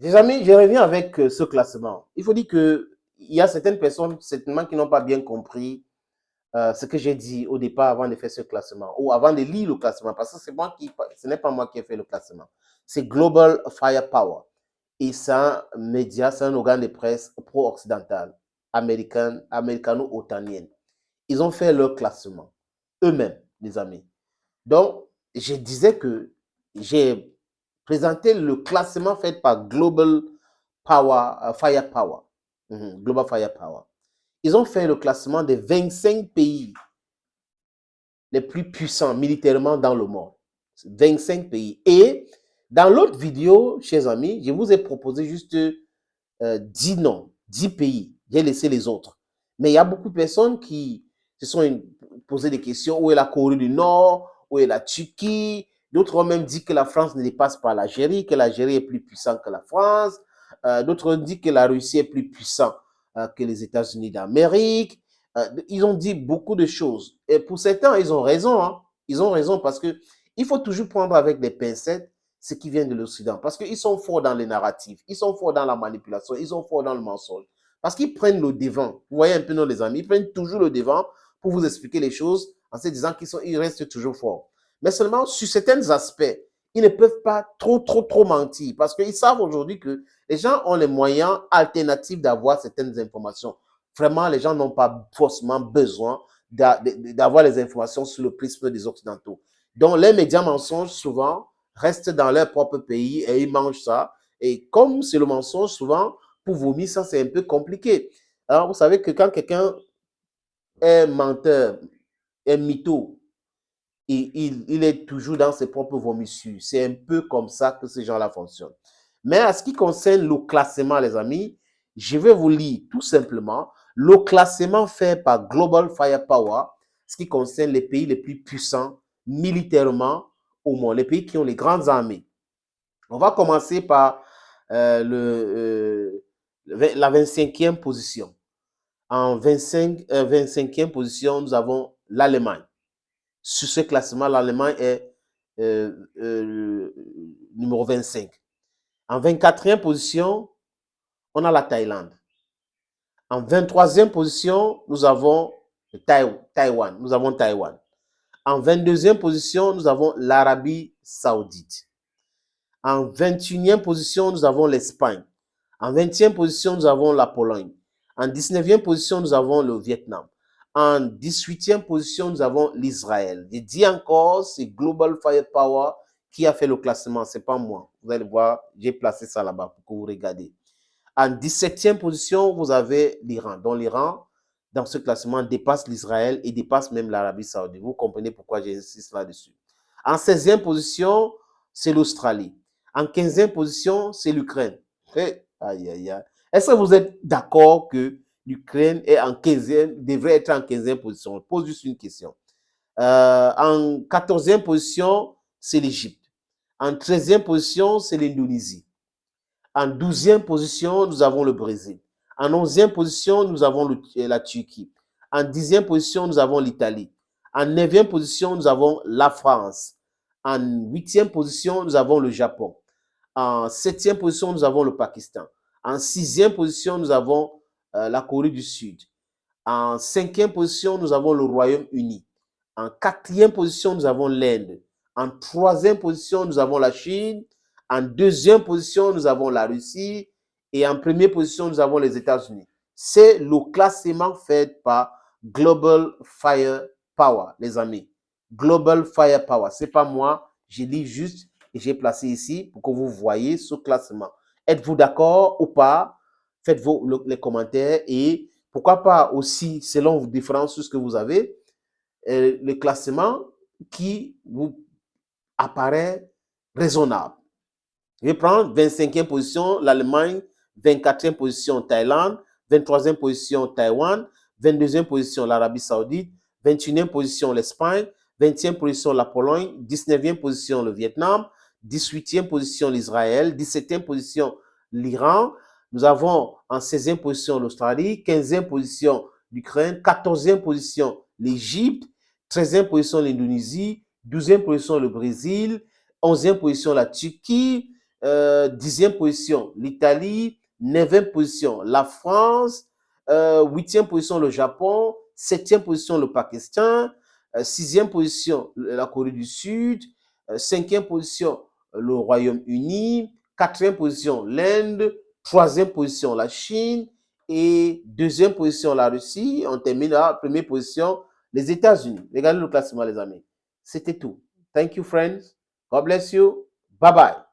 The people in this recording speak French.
Les amis, je reviens avec ce classement. Il faut dire qu'il y a certaines personnes, certainement, qui n'ont pas bien compris ce que j'ai dit au départ avant de faire ce classement ou avant de lire le classement, parce que ce n'est pas moi qui ai fait le classement. C'est Global Firepower. Et c'est un média, c'est un organe de presse pro-occidental, américano-otanien. Ils ont fait leur classement eux-mêmes, les amis. Donc, je disais que j'ai présenté le classement fait par Global Power, Firepower. Global Firepower. Ils ont fait le classement des 25 pays les plus puissants militairement dans le monde. 25 pays. Et dans l'autre vidéo, chers amis, je vous ai proposé juste 10 noms, 10 pays. J'ai laissé les autres. Mais il y a beaucoup de personnes qui se sont posé des questions. Où est la Corée du Nord? Où est la Turquie? D'autres ont même dit que la France ne dépasse pas l'Algérie, que l'Algérie est plus puissante que la France. D'autres ont dit que la Russie est plus puissante que les États-Unis d'Amérique. Ils ont dit beaucoup de choses. Et pour certains, ils ont raison. Hein. Ils ont raison parce que il faut toujours prendre avec des pincettes ce qui vient de l'Occident. Parce qu'ils sont forts dans les narratifs, ils sont forts dans la manipulation, ils sont forts dans le mensonge. Parce qu'ils prennent le devant. Vous voyez un peu, non, les amis, ils prennent toujours le devant pour vous expliquer les choses en se disant qu'ils restent toujours forts. Mais seulement sur certains aspects, ils ne peuvent pas trop mentir parce qu'ils savent aujourd'hui que les gens ont les moyens alternatifs d'avoir certaines informations. Vraiment, les gens n'ont pas forcément besoin d'avoir les informations sur le prisme des Occidentaux. Donc, les médias mensonges, souvent, restent dans leur propre pays et ils mangent ça. Et comme c'est le mensonge, souvent, pour vomir, ça, c'est un peu compliqué. Alors, vous savez que quand quelqu'un est menteur, est mytho, il est toujours dans ses propres vomissures. C'est un peu comme ça que ces gens-là fonctionnent. Mais en ce qui concerne le classement, les amis, je vais vous lire tout simplement le classement fait par Global Firepower, ce qui concerne les pays les plus puissants militairement au monde, les pays qui ont les grandes armées. On va commencer par la 25e position. En 25e position, nous avons l'Allemagne. Sur ce classement, l'Allemagne est numéro 25. En 24e position, on a la Thaïlande. En 23e position, nous avons Taïwan. Nous avons Taïwan. En 22e position, nous avons l'Arabie Saoudite. En 21e position, nous avons l'Espagne. En 20e position, nous avons la Pologne. En 19e position, nous avons le Vietnam. En 18e position, nous avons l'Israël. Je dis encore, c'est Global Firepower qui a fait le classement, ce n'est pas moi. Vous allez voir, j'ai placé ça là-bas pour que vous regardiez. En 17e position, vous avez l'Iran. Donc l'Iran, dans ce classement, dépasse l'Israël et dépasse même l'Arabie Saoudite. Vous comprenez pourquoi j'insiste là-dessus. En 16e position, c'est l'Australie. En 15e position, c'est l'Ukraine. Hey, aïe, aïe, aïe. Est-ce que vous êtes d'accord que l'Ukraine est en 15e, devrait être en 15e position? Je pose juste une question. En 14e position, c'est l'Égypte. En 13e position, c'est l'Indonésie. En 12e position, nous avons le Brésil. En 11e position, nous avons la Turquie. En 10e position, nous avons l'Italie. En 9e position, nous avons la France. En 8e position, nous avons le Japon. En 7e position, nous avons le Pakistan. En 6e position, nous avons la Corée du Sud. En 5e position, nous avons le Royaume-Uni. En 4e position, nous avons l'Inde. En 3e position, nous avons la Chine. En 2e position, nous avons la Russie. Et en 1re position, nous avons les États-Unis. C'est le classement fait par Global Firepower, les amis. Global Firepower. Ce n'est pas moi. Je lis juste et j'ai placé ici pour que vous voyez ce classement. Êtes-vous d'accord ou pas? Faites-vous les commentaires et pourquoi pas aussi, selon vos différentes sources que vous avez, le classement qui vous apparaît raisonnable. Je vais prendre 25e position, l'Allemagne, 24e position, Thaïlande, 23e position, Taïwan, 22e position, l'Arabie Saoudite, 21e position, l'Espagne, 20e position, la Pologne, 19e position, le Vietnam, 18e position, l'Israël, 17e position, l'Iran. Nous avons en 16e position l'Australie, 15e position l'Ukraine, 14e position l'Égypte, 13e position l'Indonésie, 12e position le Brésil, 11e position la Turquie, 10e position, l'Italie. 9e position, la France. 8e position, le Japon. 7e position, le Pakistan. 6e position, la Corée du Sud. 5e position, le Royaume-Uni. 4e position, l'Inde. 3e position, la Chine. Et 2e position, la Russie. On termine à 1re position, les États-Unis. Regardez le classement, les amis. C'était tout. Thank you, friends. God bless you. Bye-bye.